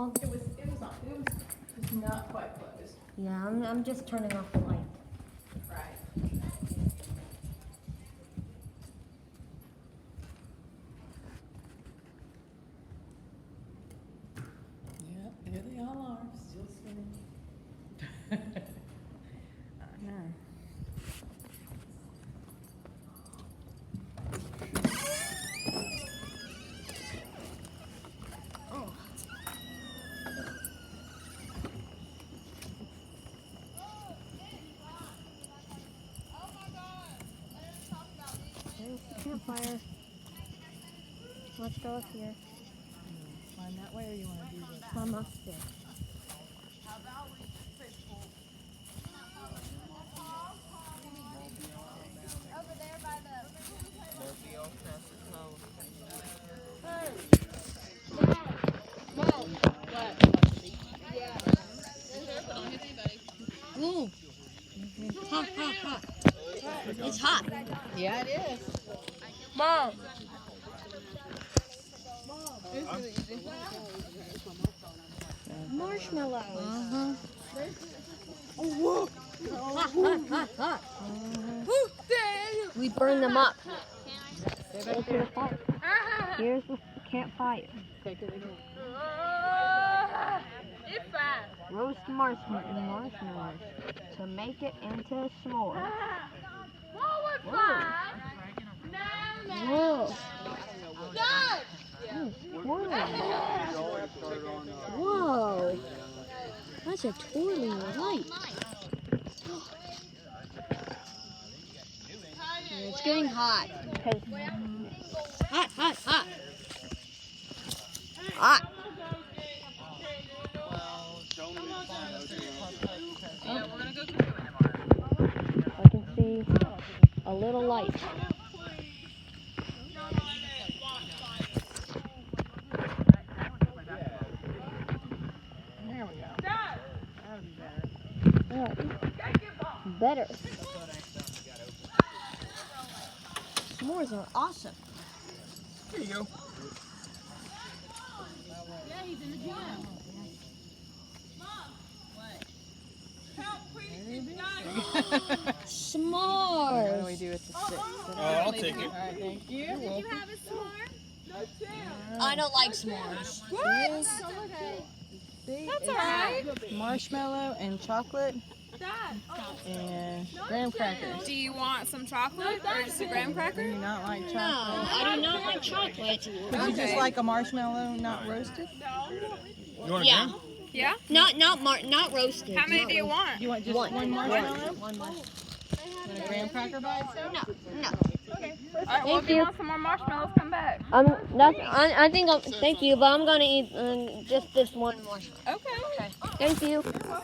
just not quite closed. Yeah, I'm just turning off the light. Right. Yep, here they all are, still swimming. I know. There's the campfire. Let's go up here. Climb that way, or you want to do this? Come up there. Ooh. Hot, hot, hot. It's hot. Yeah, it is. Mom. Marshmallows. Uh-huh. Hot, hot, hot, hot. We burn them up. Here's the fire. Here's the campfire. Take it again. Roast marshmallows to make it into s'mores. Whoa. Whoa. Whoa. That's a twirling light. It's getting hot. Hot, hot, hot. Hot. I can see a little light. There we go. That would be better. Better. S'mores are awesome. Here you go. S'mores. What do we do with the stick? I'll take it. All right, thank you. Did you have a s'more? I don't like s'mores. What? See, That's it's alright. marshmallow and chocolate Dad. and graham crackers. Do you want some chocolate or just a graham Do cracker? you not like No, chocolate? I do not like chocolate. Would you just like a marshmallow not roasted? You want a Yeah. gram? Yeah? Not roasted. How many Not do you roasted. want? You want just one marshmallow? One marshmallow. And a graham cracker by itself? No. All right, well, Thank if you you. want some more marshmallows, come back. I think thank you, but I'm gonna eat just this one marshmallow. Okay. Thank you. You're welcome.